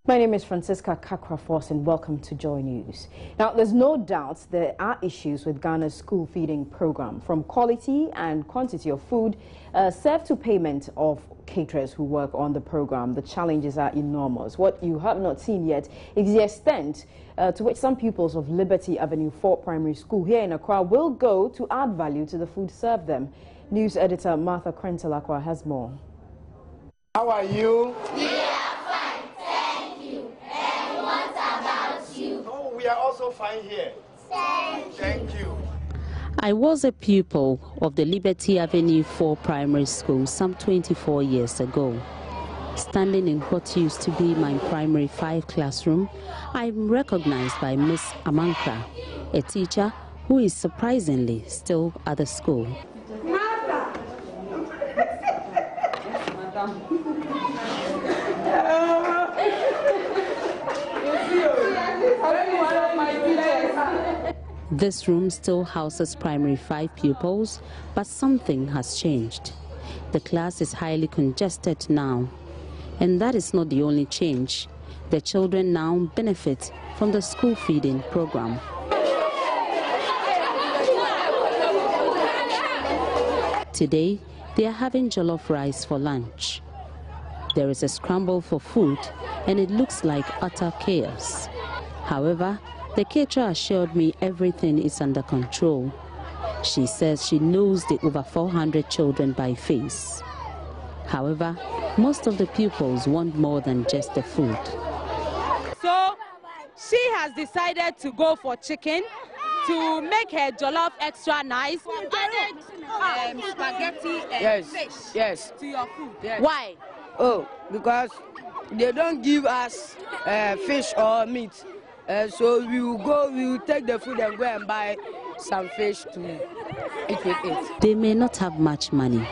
My name is Francisca Kakrafos and welcome to Joy News. Now, there's no doubt there are issues with Ghana's school feeding program, from quality and quantity of food served to payment of caterers who work on the program. The challenges are enormous. What you have not seen yet is the extent to which some pupils of Liberty Avenue 4 Primary School here in Accra will go to add value to the food served them. News editor Martha Krentelakwa has more. How are you? We are also fine here. Thank you. I was a pupil of the Liberty Avenue 4 Primary School some 24 years ago. Standing in what used to be my primary 5 classroom, I'm recognized by Miss Amankra, a teacher who is surprisingly still at the school. This room still houses primary 5 pupils, but something has changed. The class is highly congested now. And that is not the only change. The children now benefit from the school feeding program. Today, they are having jollof rice for lunch. There is a scramble for food, and it looks like utter chaos. However, the caterer assured me everything is under control. She says she knows the over 400 children by face. However, most of the pupils want more than just the food. So she has decided to go for chicken to make her jollof extra nice. Added spaghetti and fish to your food. Yes. Why? Oh, because they don't give us fish or meat. So we will take the food and go and buy some fish to eat with it. They may not have much money,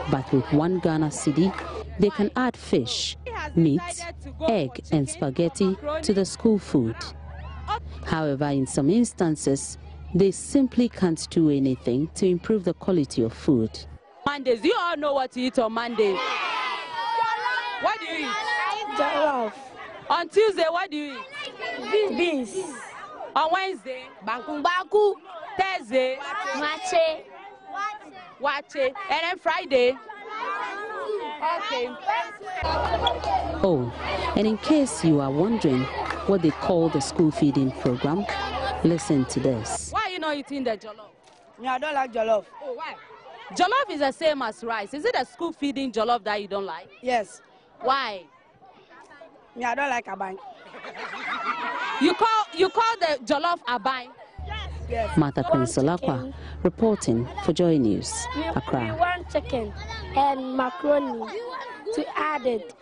but with 1 Ghana cedi, they can add fish, meat, egg and spaghetti to the school food. However, in some instances, they simply can't do anything to improve the quality of food. Mondays, you all know what to eat on Monday. What do you eat? Jollof. On Tuesday, what do you eat? Beans. On Wednesday? Baku. Thursday? Wache. Wache. And then Friday? Okay. Oh, and in case you are wondering what they call the school feeding program, listen to this. Why are you not eating the jollof? Yeah, I don't like jollof. Oh, why? Jollof is the same as rice. Is it a school feeding jollof that you don't like? Yes. Why? Yeah, I don't like abang. You call the jollof abang? Yes. Martha Krentelakwa reporting for Joy News, Accra. We want chicken and macaroni to add it.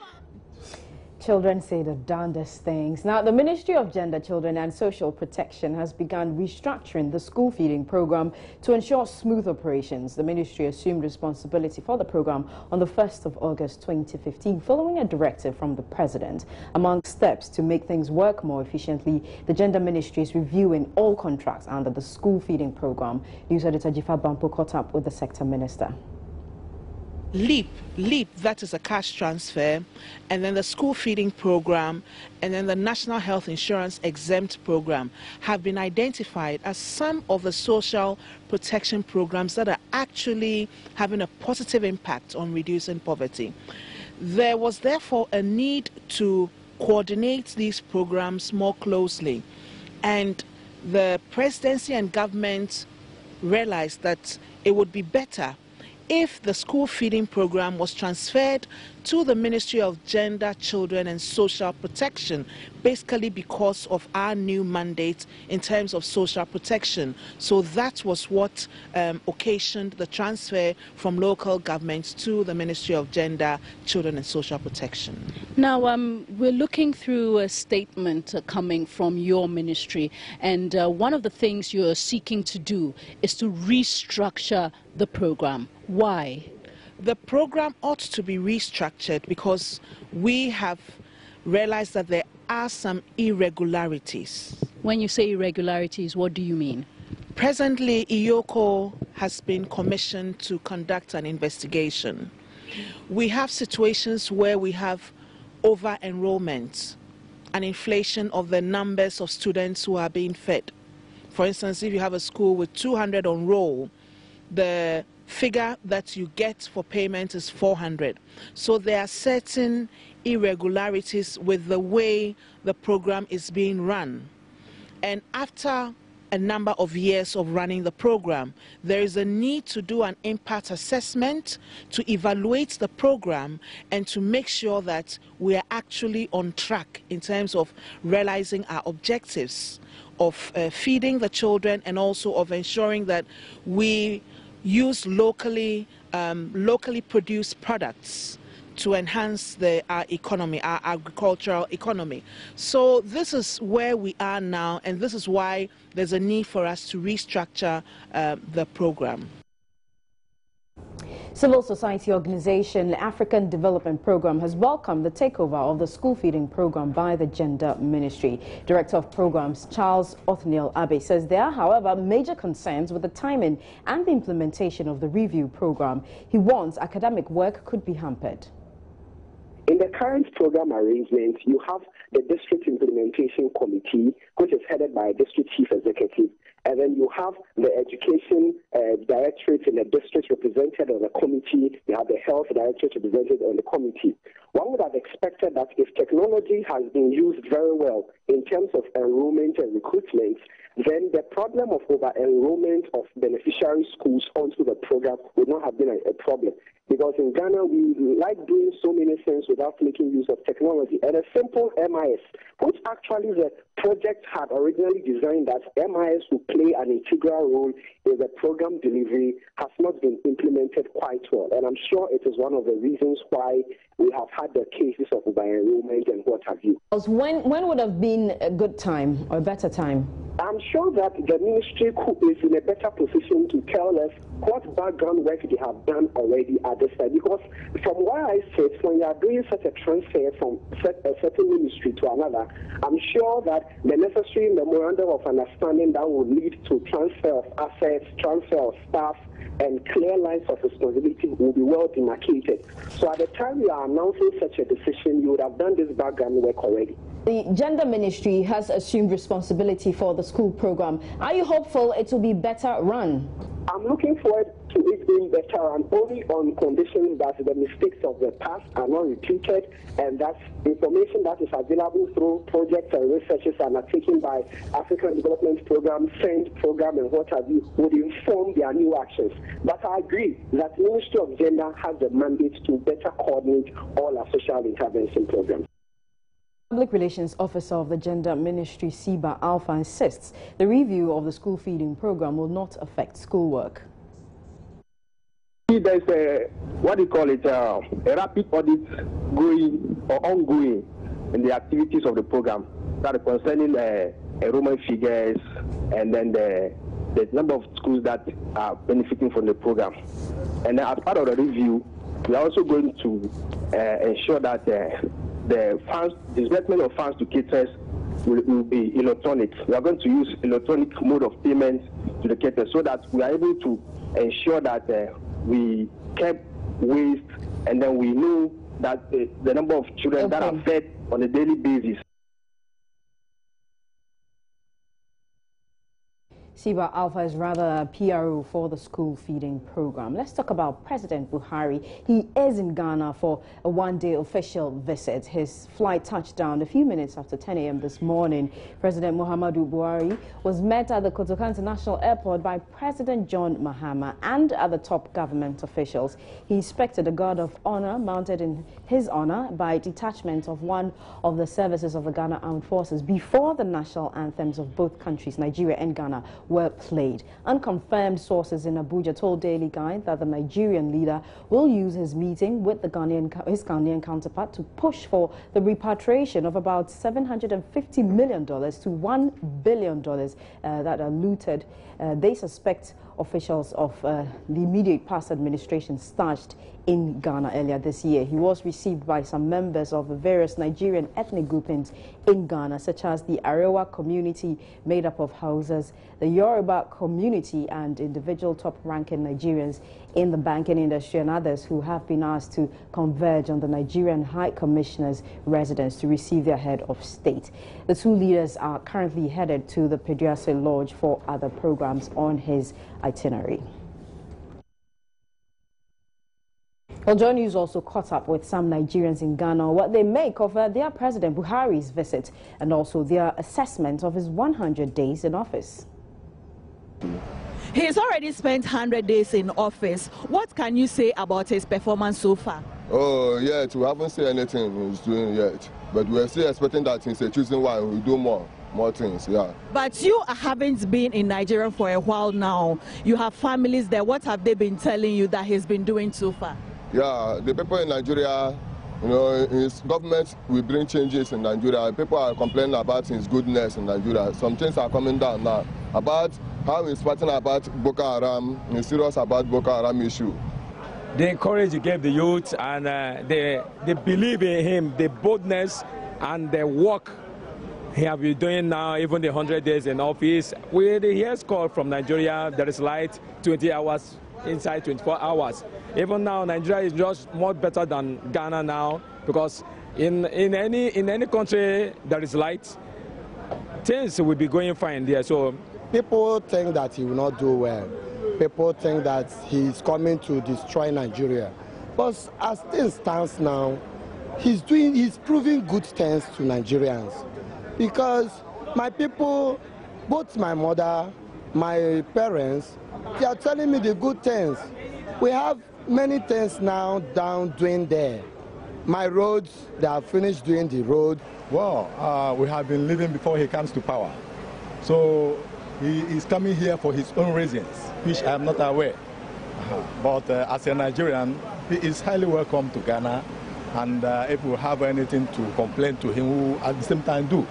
Children say the darndest things. Now, the Ministry of Gender, Children and Social Protection has begun restructuring the school feeding program to ensure smooth operations. The ministry assumed responsibility for the program on the 1st of August 2015, following a directive from the president. Among steps to make things work more efficiently, the Gender Ministry is reviewing all contracts under the school feeding program. News editor Jifa Bampo caught up with the sector minister. LEAP, that is a cash transfer, and then the school feeding program, and then the National Health Insurance Exempt program have been identified as some of the social protection programs that are actually having a positive impact on reducing poverty. There was therefore a need to coordinate these programs more closely, and the presidency and government realized that it would be better if the school feeding program was transferred to the Ministry of Gender, Children and Social Protection, basically because of our new mandate in terms of social protection. So that was what occasioned the transfer from local governments to the Ministry of Gender, Children and Social Protection. Now, we're looking through a statement coming from your ministry, and one of the things you're seeking to do is to restructure the program. Why? The program ought to be restructured because we have realized that there are some irregularities. When you say irregularities, what do you mean? Presently, IOCO has been commissioned to conduct an investigation. We have situations where we have over-enrollment an inflation of the numbers of students who are being fed. For instance, if you have a school with 200 on roll, the figure that you get for payment is 400. So there are certain irregularities with the way the program is being run. And after a number of years of running the program, there is a need to do an impact assessment to evaluate the program and to make sure that we are actually on track in terms of realizing our objectives of feeding the children, and also of ensuring that we use locally produced products to enhance our economy, our agricultural economy. So this is where we are now, and this is why there's a need for us to restructure the program. Civil society organization African Development Program has welcomed the takeover of the school feeding program by the Gender Ministry. Director of Programs Charles Othniel Abbey says there are, however, major concerns with the timing and the implementation of the review program. He warns academic work could be hampered. In the current program arrangement, you have the District Implementation Committee, which is headed by a District Chief Executive, and then you have the Education Directorate in the district represented on the committee. You have the Health Directorate represented on the committee. One would have expected that if technology has been used very well in terms of enrollment and recruitment, then the problem of over-enrollment of beneficiary schools onto the program would not have been a problem. Because in Ghana, we like doing so many things without making use of technology. And a simple MIS, which actually the project had originally designed that MIS would play an integral role in the program delivery, has not been implemented quite well. And I'm sure it is one of the reasons why we have had the cases of over-enrollment and what have you. When would have been a good time or a better time? I'm sure that the ministry is in a better position to tell us what background work they have done already at this time. Because from where I sit, when you are doing such a transfer from a certain ministry to another, I'm sure that the necessary memorandum of understanding that will lead to transfer of assets, transfer of staff, and clear lines of responsibility will be well demarcated. So at the time you are announcing such a decision, you would have done this background work already. The Gender Ministry has assumed responsibility for the school program. Are you hopeful it will be better run? I'm looking forward to it being better, and only on conditions that the mistakes of the past are not repeated, and that information that is available through projects and researches undertaken by African Development Program, SEND program, and what have you, would inform their new actions. But I agree that Ministry of Gender has the mandate to better coordinate all our social intervention programs. Public Relations Officer of the Gender Ministry, Siba Alpha, insists the review of the school feeding program will not affect schoolwork. There's a rapid audit going or ongoing in the activities of the program that are concerning enrollment figures and then the number of schools that are benefiting from the program. And as part of the review, we are also going to ensure that the funds, disbursement of funds to caterers will be electronic. We are going to use electronic mode of payment to the caterers so that we are able to ensure that we keep waste, and then we know that the number of children that are fed on a daily basis. Siba Alpha is rather a PRO for the school feeding program. Let's talk about President Buhari. He is in Ghana for a one-day official visit. His flight touched down a few minutes after 10 a.m. this morning. President Muhammadu Buhari was met at the Kotoka International Airport by President John Mahamas and other top government officials. He inspected a guard of honor mounted in his honor by detachment of one of the services of the Ghana Armed Forces before the national anthems of both countries, Nigeria and Ghana, were played. Unconfirmed sources in Abuja told Daily Guide that the Nigerian leader will use his meeting with his Ghanaian counterpart to push for the repatriation of about $750 million to $1 billion that are looted. They suspect officials of the immediate past administration stashed in Ghana earlier this year. He was received by some members of the various Nigerian ethnic groupings in Ghana, such as the Arewa community made up of Hausas, the Yoruba community, and individual top-ranking Nigerians in the banking industry and others who have been asked to converge on the Nigerian High Commissioner's residence to receive their head of state. The two leaders are currently headed to the Peduase Lodge for other programs on his itinerary. Well, John News also caught up with some Nigerians in Ghana, what they make of their President Buhari's visit and also their assessment of his 100 days in office. He's already spent 100 days in office. What can you say about his performance so far? Oh, yet we haven't seen anything he's doing yet. But we're still expecting that he's choosing one, we'll do more things, yeah. But you haven't been in Nigeria for a while now. You have families there. What have they been telling you that he's been doing so far? Yeah, the people in Nigeria, you know, his government will bring changes in Nigeria. People are complaining about his goodness in Nigeria. Some things are coming down now. About how he's fighting about Boko Haram, he's serious about Boko Haram issue. The encourage he gave the youth, and they believe in him, the boldness and the work he has been doing now, even the 100 days in office. We hear call from Nigeria, there is light 20 hours, inside 24 hours. Even now, Nigeria is just more better than Ghana now, because in any country there is light, things will be going fine there. So people think that he will not do well. People think that he's coming to destroy Nigeria. But as things stands now, he's proving good things to Nigerians. Because my people, both my mother, my parents, they are telling me the good things. We have many things now doing there. My roads, they are finished doing the road. Well, we have been living before he comes to power. So he is coming here for his own reasons, which I am not aware. But as a Nigerian, he is highly welcome to Ghana. And if we have anything to complain to him, we will at the same time do.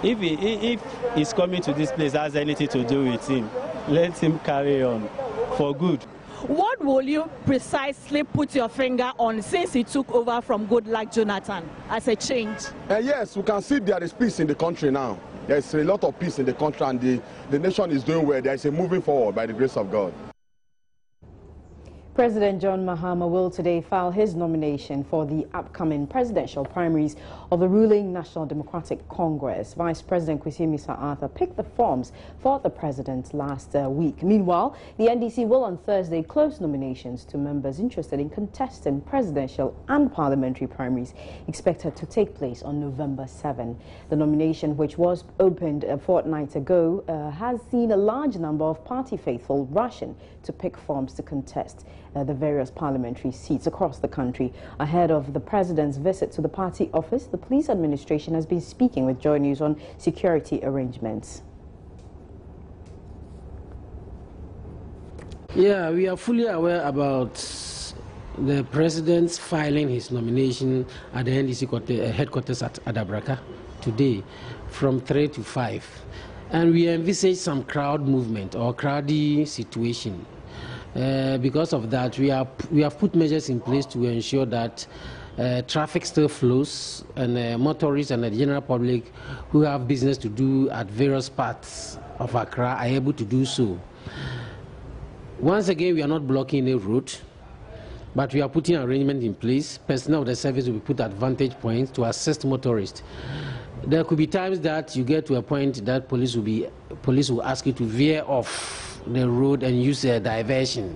If he's coming to this place has anything to do with him, let him carry on for good. What will you precisely put your finger on since he took over from Goodluck Jonathan as a change? Yes, we can see there is peace in the country now. There's a lot of peace in the country, and the nation is doing well. There is a moving forward by the grace of God. President John Mahamas will today file his nomination for the upcoming presidential primaries of the ruling National Democratic Congress. Vice President Kwesi Arthur picked the forms for the president last week. Meanwhile, the NDC will on Thursday close nominations to members interested in contesting presidential and parliamentary primaries expected to take place on November 7. The nomination, which was opened a fortnight ago, has seen a large number of party faithful rushing to pick forms to contest the various parliamentary seats across the country. Ahead of the president's visit to the party office, the police administration has been speaking with Joy News on security arrangements. Yeah, we are fully aware about the president's filing his nomination at the NDC headquarters at Adabraka today from 3 to 5. And we envisage some crowd movement or crowdy situation. Because of that, we have put measures in place to ensure that traffic still flows, and motorists and the general public who have business to do at various parts of Accra are able to do so. Once again, we are not blocking a route, but we are putting arrangements in place. Personnel of the service will be put at vantage points to assist motorists. There could be times that you get to a point that police will ask you to veer off the road and use a diversion.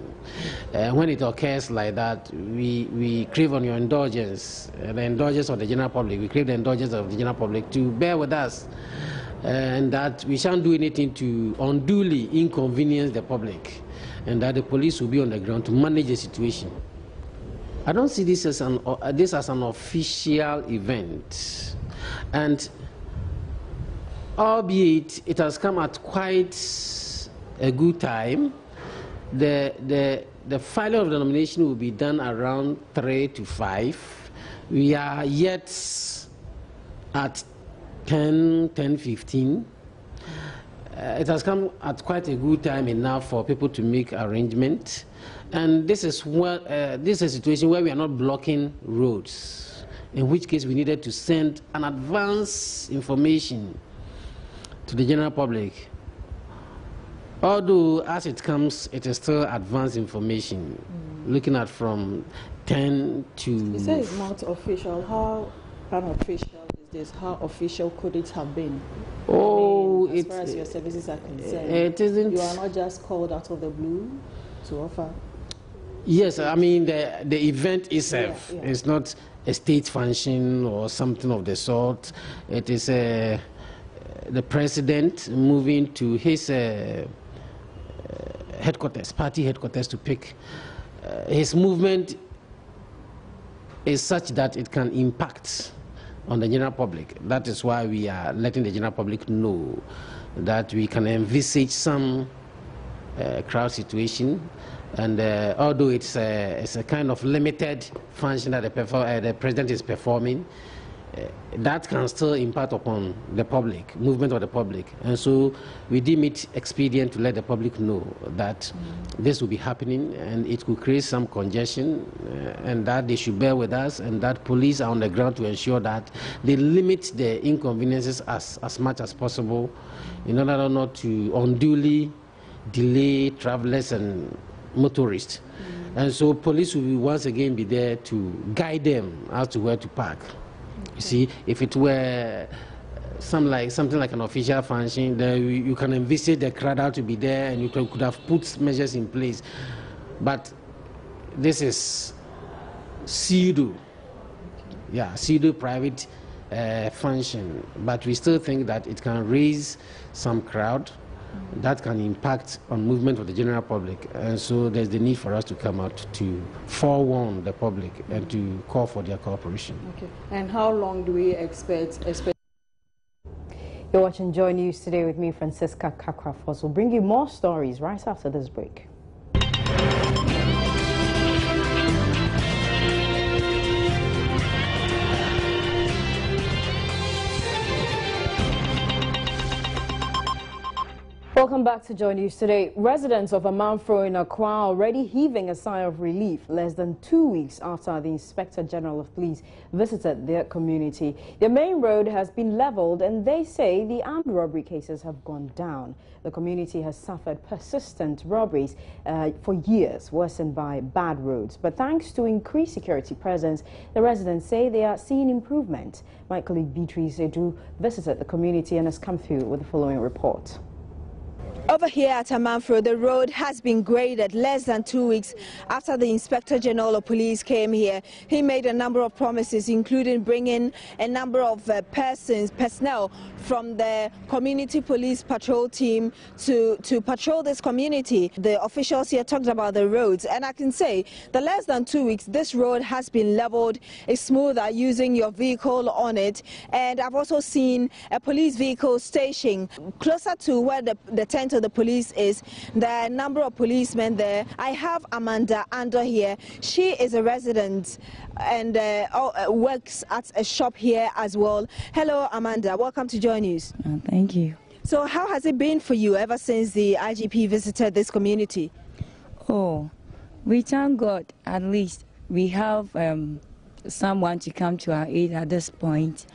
When it occurs like that, we crave on your indulgence, the indulgence of the general public. We crave the indulgence of the general public to bear with us, and that we shan't do anything to unduly inconvenience the public, and that the police will be on the ground to manage the situation. I don't see this as an official event, and albeit it has come at quite a good time, the filing of the nomination will be done around 3 to 5. We are yet at 10:15. It has come at quite a good time enough for people to make arrangements, and this is a situation where we are not blocking roads, in which case we needed to send an advance information to the general public Although, as it comes, it is still advanced information. Looking at from 10 to... You say it's not official. How unofficial is this? How official could it have been? Oh, as far as your services are concerned, it isn't. You are not just called out of the blue to offer. Yes, I mean the event itself is not a state function or something of the sort. It is the president moving to his headquarters, party headquarters, to pick. His movement is such that it can impact on the general public. That is why we are letting the general public know that we can envisage some crowd situation. And although it's a kind of limited function that the president is performing, that can still impact upon the public, movement of the public. And so we deem it expedient to let the public know that this will be happening, and it could create some congestion, and that they should bear with us, and that police are on the ground to ensure that they limit the inconveniences as much as possible in order not to unduly delay travelers and motorists. And so police will once again be there to guide them as to where to park. You see, if it were something like an official function, then you can envisage the crowd out to be there, and you could have put measures in place. But this is pseudo private function. But we still think that it can raise some crowd that can impact on movement of the general public, and so there's the need for us to come out to forewarn the public and to call for their cooperation. Okay. And how long do we expect? You're watching Joy News today with me, Francisca Kakrafos. We'll bring you more stories right after this break. Welcome back to Joy News today. Residents of Amanfro in Accra are already heaving a sigh of relief less than 2 weeks after the Inspector General of Police visited their community. The main road has been leveled, and they say the armed robbery cases have gone down. The community has suffered persistent robberies for years, worsened by bad roads. But thanks to increased security presence, the residents say they are seeing improvement. My colleague Beatrice Edu visited the community and has come through with the following report. Over here at Amanfro, the road has been graded less than 2 weeks after the Inspector General of Police came here. He made a number of promises, including bringing a number of personnel from the community police patrol team to patrol this community. The officials here talked about the roads, and I can say the less than 2 weeks, this road has been leveled. It's smoother using your vehicle on it, and I've also seen a police vehicle stationed closer to where the tent of the police is. There are a number of policemen there. I have Amanda Ando here. She is a resident and works at a shop here as well. Hello, Amanda. Welcome to Joy News. Thank you. So how has it been for you ever since the IGP visited this community? Oh, we thank God. At least we have someone to come to our aid at this point.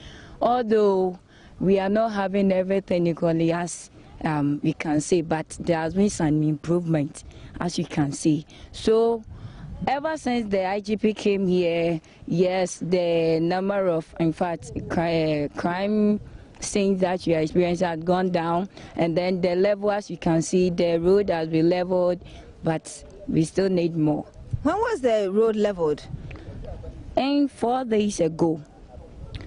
Although we are not having everything equally as we can say, but there has been some improvement, as you can see. So ever since the IGP came here, yes, the number of, in fact, crime scenes that you experience had gone down, and then the level, as you can see, the road has been leveled, but we still need more. When was the road leveled? And 4 days ago.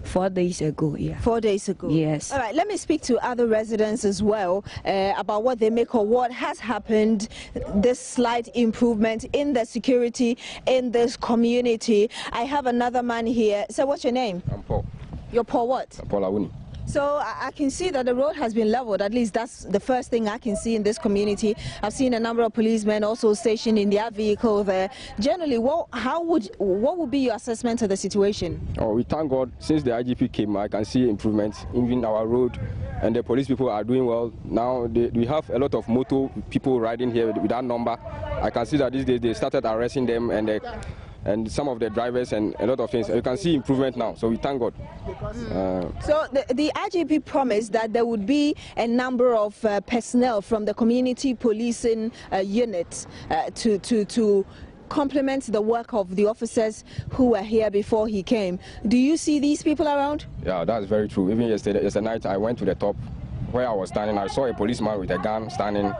4 days ago, yeah. 4 days ago? Yes. All right, let me speak to other residents as well about what they make or what has happened, this slight improvement in the security in this community. I have another man here. So what's your name? I'm Paul. You're Paul what? Paul Awuni. So I can see that the road has been leveled. At least that's the first thing I can see in this community. I've seen a number of policemen also stationed in their vehicle there. Generally, what would be your assessment of the situation? Oh, we thank God. Since the IGP came, I can see improvements in our road, and the police people are doing well. Now we have a lot of motor people riding here with that number. I can see that these days they started arresting them, and and some of the drivers and a lot of things. You can see improvement now, so we thank God. So the IGP promised that there would be a number of personnel from the community policing unit to complement the work of the officers who were here before he came. Do you see these people around? Yeah, that's very true. Even yesterday night, I went to the top where I was standing. I saw a policeman with a gun standing.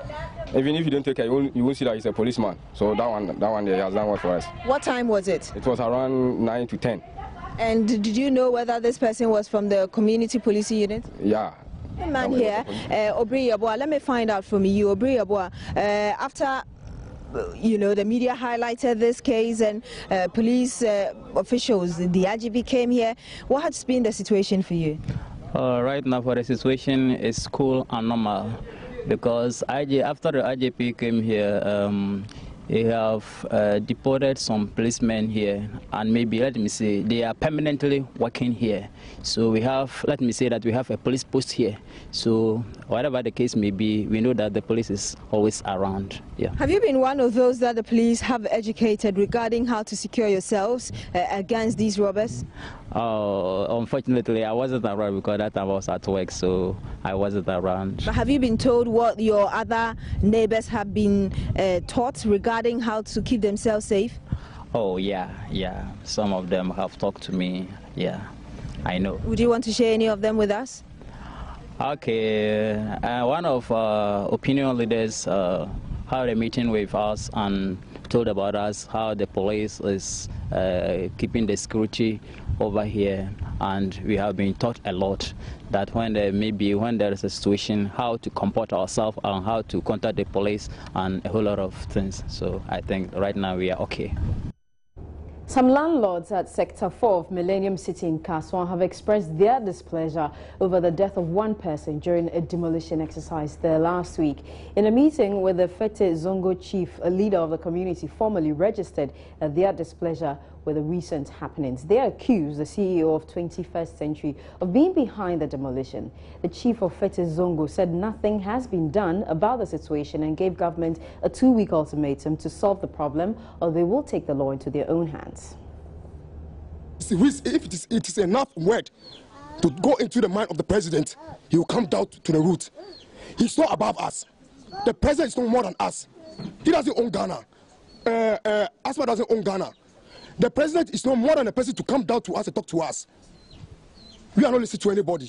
Even if you don't take care, you won't see that he's a policeman. So that one he has done work for us. What time was it? It was around 9 to 10. And did you know whether this person was from the community policing unit? Yeah. The man here, Obri Yabua, let me find out from you, Obri Yabua, after the media highlighted this case and police officials, the IGP came here, what has been the situation for you? Right now for the situation is cool and normal, because after the IGP came here, they have deported some policemen here, and maybe, let me say, they are permanently working here. So we have, let me say that we have a police post here. So whatever the case may be, we know that the police is always around. Yeah. Have you been one of those that the police have educated regarding how to secure yourselves against these robbers? Unfortunately, I wasn't around because that time I was at work, so I wasn't around. But have you been told what your other neighbors have been taught regarding how to keep themselves safe? Oh, yeah. Some of them have talked to me. Yeah, I know. Would you want to share any of them with us? Okay. One of opinion leaders had a meeting with us and told about us how the police is keeping the security over here, and we have been taught a lot that when there is a situation, how to comport ourselves and how to contact the police and a whole lot of things. So I think right now we are okay. Some landlords at Sector 4 of Millennium City in Kaswan have expressed their displeasure over the death of one person during a demolition exercise there last week. In a meeting with the Fete Zongo chief, a leader of the community formally registered their displeasure with the recent happenings. They accused the CEO of 21st Century of being behind the demolition. The chief of Fete Zongo said nothing has been done about the situation and gave government a 2-week ultimatum to solve the problem, or they will take the law into their own hands. If it is enough word to go into the mind of the president, he will come down to the root. He's not above us. The president is no more than us. He doesn't own Ghana. Asma doesn't own Ghana. The president is no more than a person to come down to us and talk to us. We are not listening to anybody.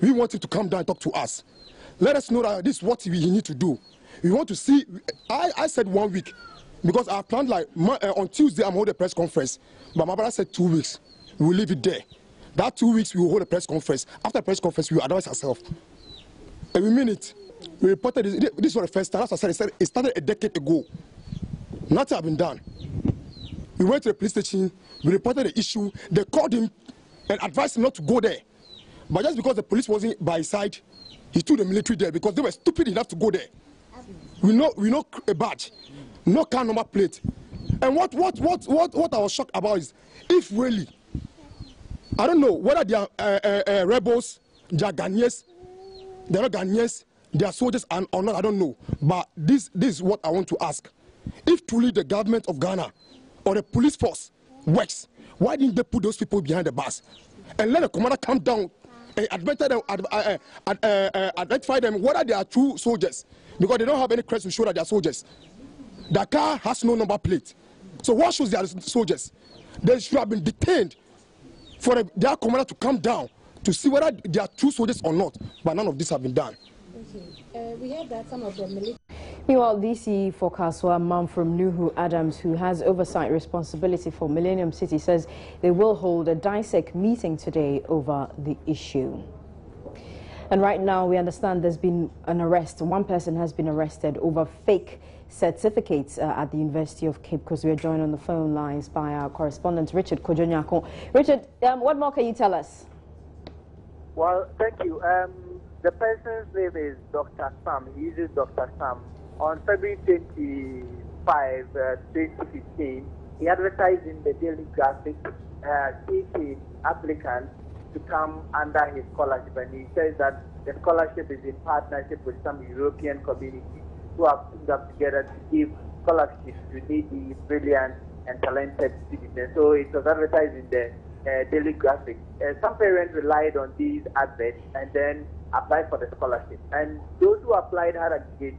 We want him to come down and talk to us. Let us know that this is what we need to do. We want to see. I said 1 week because I planned like on Tuesday I'm holding a press conference, but my brother said 2 weeks. We will leave it there. That 2 weeks we will hold a press conference. After the press conference we will advise ourselves. And we mean it. We reported this was the first time. As I said, it started a decade ago. Nothing has been done. We went to the police station, we reported the issue, they called him and advised him not to go there. But just because the police wasn't by his side, he took the military there because they were stupid enough to go there. We know a badge, no car number plate. And what I was shocked about is, if really, I don't know whether they are rebels, they are Ghanaians, they are not Ghanaians, they are soldiers or not, I don't know. But this is what I want to ask. If truly the government of Ghana or the police force works, why didn't they put those people behind the bars and let the commander come down and identify them whether they are true soldiers, because they don't have any crest to show that they are soldiers. The car has no number plate, so what shows they are soldiers? They should have been detained for their commander to come down to see whether they are true soldiers or not, but none of this have been done. We heard that some of the military. Meanwhile, DC for Kaswa, Manfrom Nuhu Adams, who has oversight responsibility for Millennium City, says they will hold a DISEC meeting today over the issue. And right now, we understand there's been an arrest. One person has been arrested over fake certificates at the University of Cape Coast. We are joined on the phone lines by our correspondent, Richard Kojonyako. Richard, what more can you tell us? Well, thank you. The person's name is Dr. Sam. He uses Dr. Sam. On February 25, 2015, he advertised in the Daily Graphic seeking applicants to come under his scholarship, and he says that the scholarship is in partnership with some European community who have put up together to give scholarships to needy, brilliant and talented students. And so it was advertised in the daily graphic. Some parents relied on these adverts and then applied for the scholarship. And those who applied had aggregate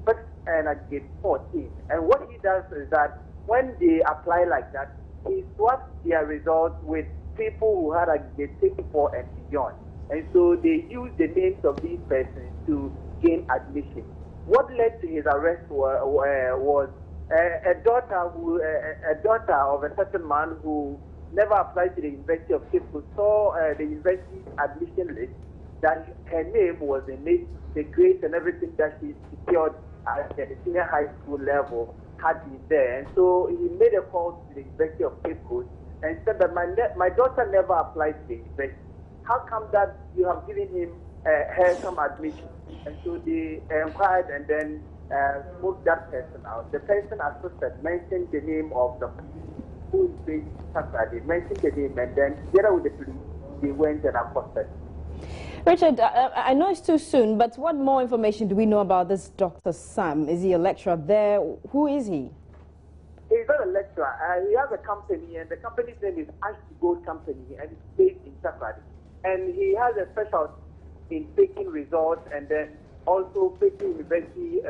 first and aggregate 14. And what he does is that when they apply like that, he swaps their results with people who had aggregate 64 and beyond. And so they use the names of these persons to gain admission. What led to his arrest was a daughter of a certain man who never applied to the University of Cape Coast, saw the university admission list that her name was in it, the grades and everything that she secured at the senior high school level had been there. And so he made a call to the University of Cape Coast and said that my daughter never applied to the university. How come that you have given her some admission? And so they inquired and then moved that person out. The person assisted mentioned the name of the who is based in Saturday. They mentioned the name, and then together with the police, they went and accosted. Richard, I know it's too soon, but what more information do we know about this Dr. Sam? Is he a lecturer there? Who is he? He's not a lecturer. He has a company, and the company's name is Ash Gold Company, and it's based in Saturday. And he has a specialty in taking results and then also taking university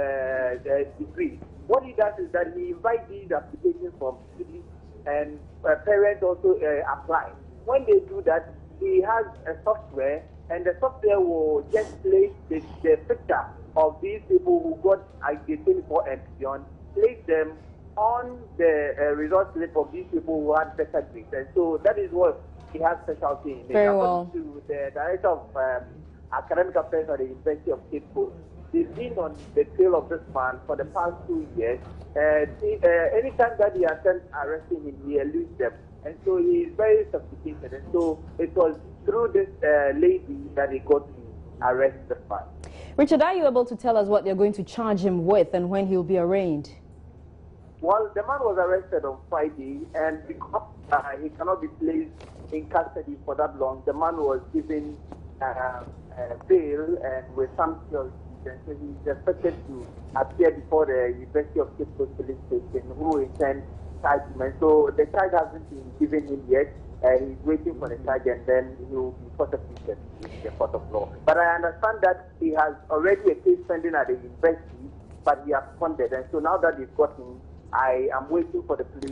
degrees. What he does is that he invites these applications from students and parents also apply. When they do that, he has a software, and the software will just place the picture of these people who got aggregate 24 and beyond, place them on the results slip of these people who had better grades. And so that is what he has specialty in. Very well. According to the director of academic affairs at the University of Cape Coast, they've been on the trail of this man for the past 2 years. Anytime that he attempts arresting him, he eludes them. And so he is very sophisticated. And so it was through this lady that he got to arrest the man. Richard, are you able to tell us what they're going to charge him with and when he'll be arraigned? Well, the man was arrested on Friday, and because he cannot be placed in custody for that long, the man was given bail and with some security. And so he's expected to appear before the University of Cape Coast Police Station, who will intend charge him. And so the charge hasn't been given him yet. He's waiting for the charge, and then he will be prosecuted in the court of law. But I understand that he has already a case pending at the university, but he absconded. And so now that they've got him, I am waiting for the police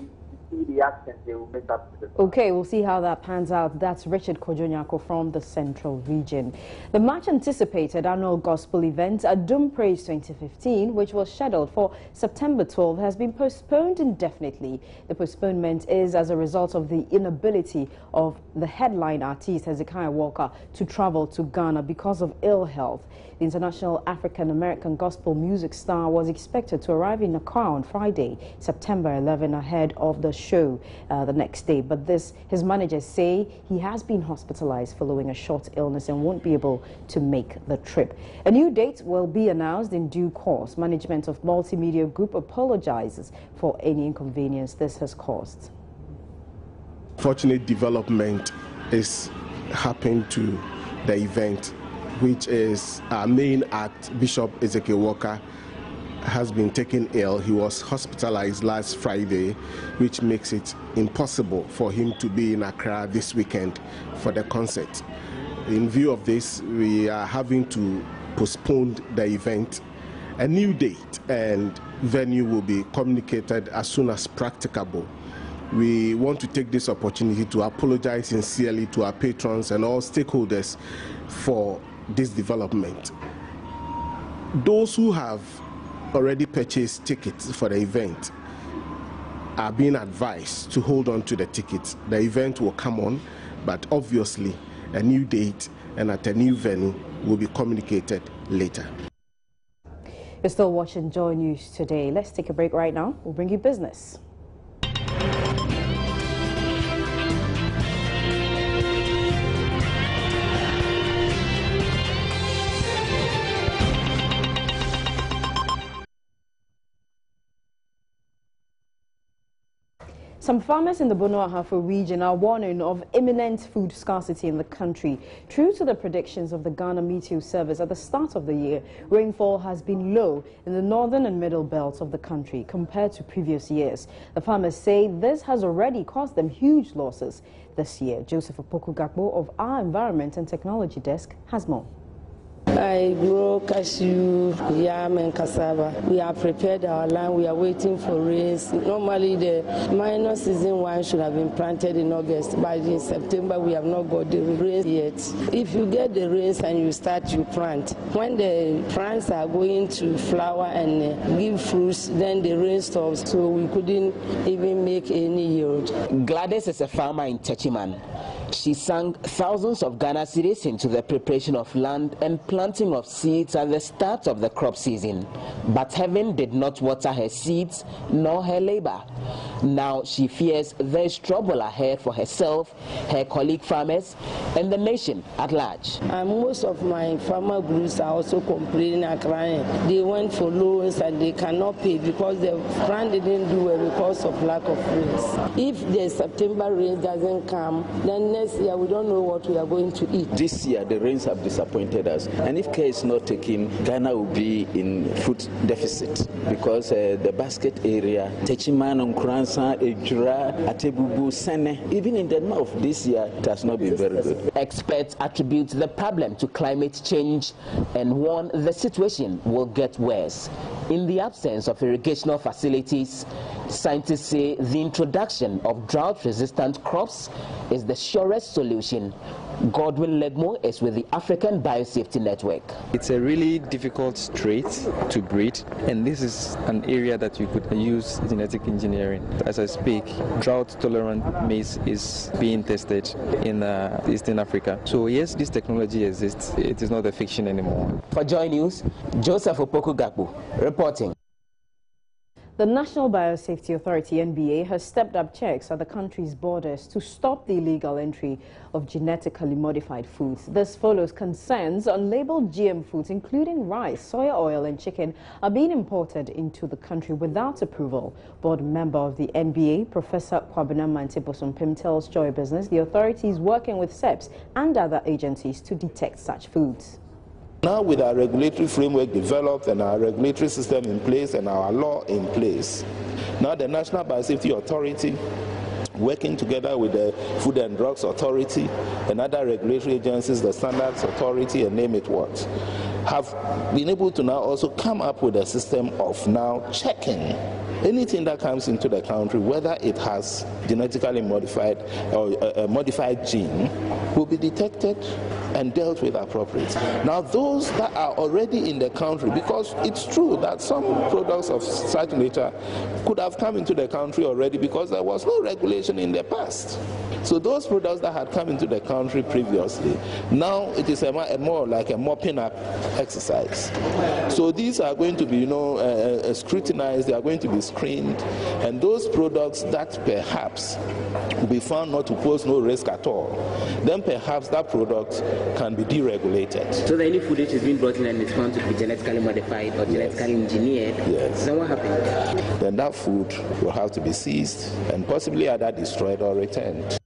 to see the actions they will make up to the Okay, we'll see how that pans out. That's Richard Kojonyako from the Central Region. The much-anticipated annual gospel event, Adum Praise 2015, which was scheduled for September 12, has been postponed indefinitely. The postponement is as a result of the inability of the headline artist, Hezekiah Walker, to travel to Ghana because of ill health. The international African-American gospel music star was expected to arrive in Accra on Friday, September 11, ahead of the show the next day. But his managers say he has been hospitalized following a short illness and won't be able to make the trip. A new date will be announced in due course. Management of Multimedia Group apologizes for any inconvenience this has caused. Fortunate development is happening to the event, which is our main act, Bishop Hezekiah Walker, has been taken ill. He was hospitalized last Friday, which makes it impossible for him to be in Accra this weekend for the concert. In view of this, we are having to postpone the event. A new date and venue will be communicated as soon as practicable. We want to take this opportunity to apologize sincerely to our patrons and all stakeholders for this development. Those who have already purchased tickets for the event are being advised to hold on to the tickets. The event will come on, but obviously a new date and at a new venue will be communicated later. You're still watching Joy News today. Let's take a break right now. We'll bring you business. Some Some farmers in the Bono-Ahafo region are warning of imminent food scarcity in the country. True to the predictions of the Ghana Meteor Service at the start of the year, rainfall has been low in the northern and middle belts of the country compared to previous years. The farmers say this has already caused them huge losses this year. Joseph Opoku-Gakpo of our Environment and Technology Desk has more. I grow cashew, yam and cassava. We have prepared our land. We are waiting for rains. Normally the minor season one should have been planted in August, but in September we have not got the rains yet. If you get the rains and you start, you plant. When the plants are going to flower and give fruits, then the rain stops, so we couldn't even make any yield. Gladys is a farmer in Techiman. She sank thousands of Ghana cedis into the preparation of land and planting of seeds at the start of the crop season. But heaven did not water her seeds nor her labor. Now she fears there is trouble ahead for herself, her colleague farmers, and the nation at large. And most of my farmer groups are also complaining and crying. They went for loans and they cannot pay because the plant didn't do well because of lack of rains. If the September rain doesn't come, then next year we don't know what we are going to eat. This year the rains have disappointed us, and if care is not taken, Ghana will be in food deficit because the basket area, Techiman, Nkransa, Ejura, Atebubu, Sene, even in the north this year it has not been very good. Experts attribute the problem to climate change and warn the situation will get worse. In the absence of irrigational facilities, scientists say the introduction of drought-resistant crops is the surest solution. Godwin Legmo is with the African Biosafety Network. It's a really difficult trait to breed, and this is an area that you could use genetic engineering. As I speak, drought-tolerant maize is being tested in Eastern Africa. So yes, this technology exists. It is not a fiction anymore. For Joy News, Joseph Opoku-Gakpo reporting. The National Biosafety Authority, NBA, has stepped up checks at the country's borders to stop the illegal entry of genetically modified foods. This follows concerns unlabeled GM foods, including rice, soya oil and chicken, are being imported into the country without approval. Board member of the NBA, Professor Kwabena Mante-Bosompim, tells Joy Business the authority is working with SEPs and other agencies to detect such foods. Now with our regulatory framework developed and our regulatory system in place and our law in place, now the National Biosafety Authority, working together with the Food and Drugs Authority and other regulatory agencies, the Standards Authority and name it what, have been able to now also come up with a system of now checking anything that comes into the country, whether it has genetically modified or a modified gene, will be detected and dealt with appropriately. Now those that are already in the country, because it's true that some products of such nature could have come into the country already because there was no regulation in the past. So those products that had come into the country previously, now it is a more like a mopping up exercise. So these are going to be, scrutinized, they are going to be screened, and those products that perhaps will be found not to pose no risk at all, then perhaps that product can be deregulated. So any food which is being brought in and it's found to be genetically modified or genetically engineered, then what happens? Then that food will have to be seized and possibly either destroyed or returned.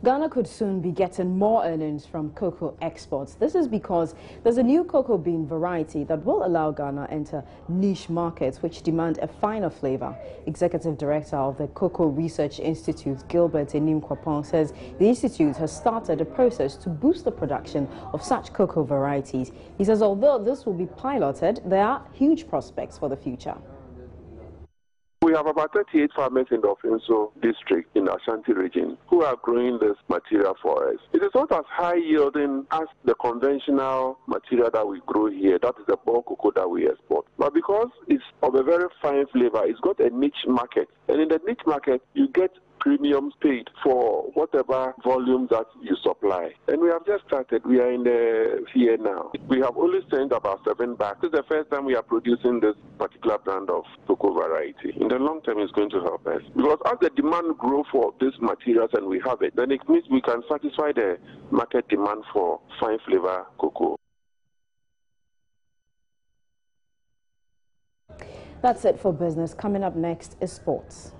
Ghana could soon be getting more earnings from cocoa exports. This is because there's a new cocoa bean variety that will allow Ghana enter niche markets which demand a finer flavor. Executive Director of the Cocoa Research Institute, Gilbert Enim-Kwapong, says the institute has started a process to boost the production of such cocoa varieties. He says although this will be piloted, there are huge prospects for the future. We have about 38 farmers in the Ofinso district in the Ashanti region who are growing this material for us. It is not as high yielding as the conventional material that we grow here, that is the bulk cocoa that we export. But because it's of a very fine flavor, it's got a niche market. And in the niche market, you get premiums paid for whatever volume that you supply. And we have just started. We are in the here now. We have only sent about 7 bags. This is the first time we are producing this particular brand of cocoa variety. In the long term, it's going to help us. Because as the demand grows for these materials and we have it, then it means we can satisfy the market demand for fine flavor cocoa. That's it for business. Coming up next is sports.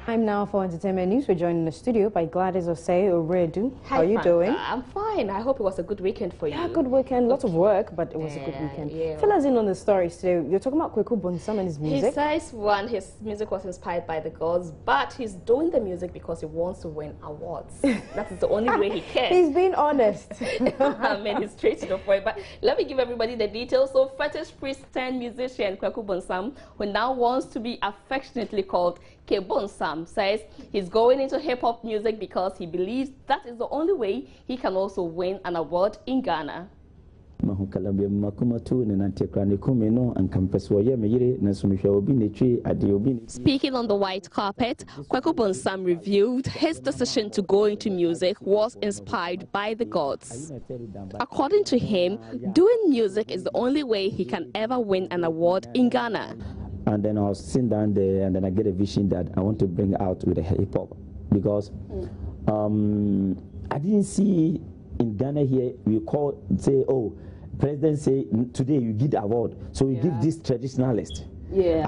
Time now for entertainment news. We're joined in the studio by Gladys Osei Oredu. How are you doing? I'm fine. I hope it was a good weekend for you. Yeah, good weekend. Lots of work, but it was a good weekend. Yeah. Fill us in on the stories today. You're talking about Kweku Bonsam and his music. He says, one, his music was inspired by the gods, but he's doing the music because he wants to win awards. That is the only way he can. He's being honest. I mean, he's straight to the point. But let me give everybody the details. So, fetish priest turned musician Kweku Bonsam, who now wants to be affectionately called K Bonsam, says he's going into hip-hop music because he believes that is the only way he can also win an award in Ghana. Speaking on the white carpet, Kweku Bonsam revealed his decision to go into music was inspired by the gods. According to him, doing music is the only way he can ever win an award in Ghana. And then I was sitting down there, and then I get a vision that I want to bring out with the hip hop, because I didn't see in Ghana here we say, oh, president say today you give the award, so we give this traditionalist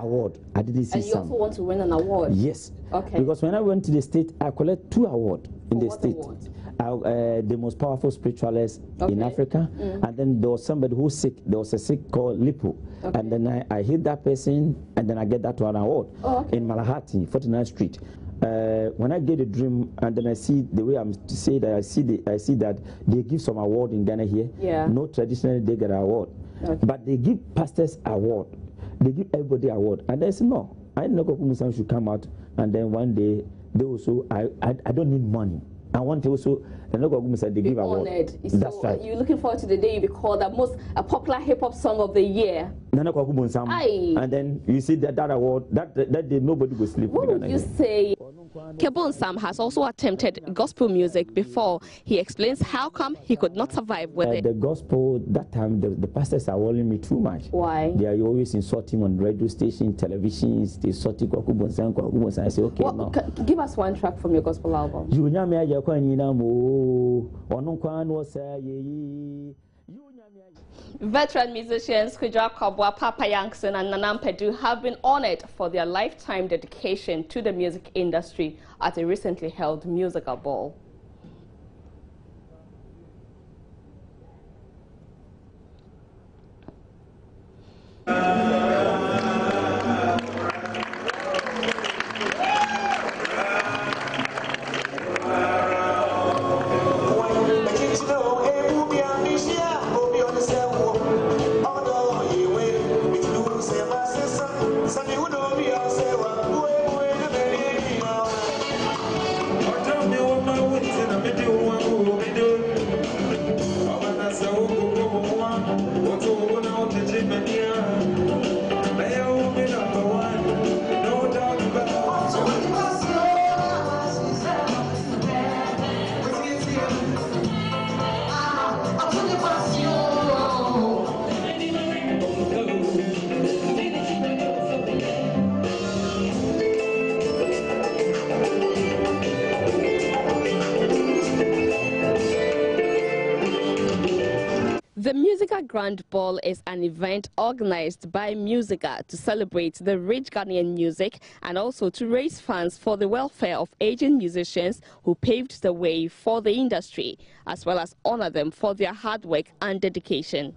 award. I didn't see. And you also want to win an award? Yes. Okay. Because when I went to the state, I collect 2 awards in the state. The most powerful spiritualist in Africa, and then there was somebody who's sick. There was a sick called Lipo, and then I hit that person, and then I get that one award in Malahati, 49th Street. When I get a dream, and then I see the way I'm to say that I see that they give some award in Ghana here. Yeah. No traditionally they get an award, but they give pastors award. They give everybody award, and I said no. I know Kweku Bonsam should come out, and then one day they also I don't need money. I want to also they give award. That's right. You're looking forward to the day you be called the most popular hip hop song of the year. Kweku Bonsam. And then you see that award that day nobody will sleep. What would you say? Kweku Bonsam has also attempted gospel music before. He explains how come he could not survive with it. The gospel, that time the pastors are warning me too much. Why? They are always insulting on radio station, televisions. They insulting Kweku Bonsam. I say, okay, no. Give us one track from your gospel album. Veteran musicians Kujwa Kabwa, Papa Yankson and Nanam Pedu have been honored for their lifetime dedication to the music industry at a recently held musical ball. The Musica Grand Ball is an event organized by Musica to celebrate the rich Ghanaian music and also to raise funds for the welfare of aging musicians who paved the way for the industry, as well as honor them for their hard work and dedication.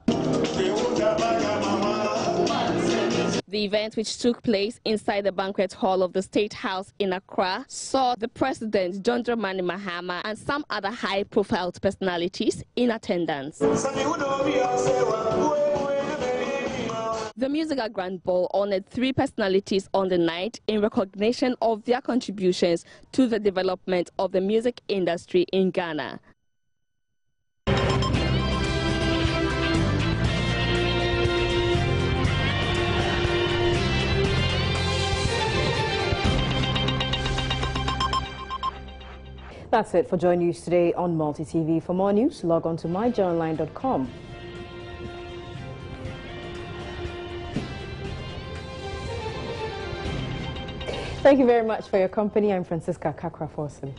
The event, which took place inside the banquet hall of the State House in Accra, saw the President, John Mahamas, and some other high-profile personalities in attendance. The Musica Grand Ball honored 3 personalities on the night in recognition of their contributions to the development of the music industry in Ghana. That's it for Joy News today on Multi TV. For more news, log on to myjoyonline.com. Thank you very much for your company. I'm Francisca Kakra-Forson.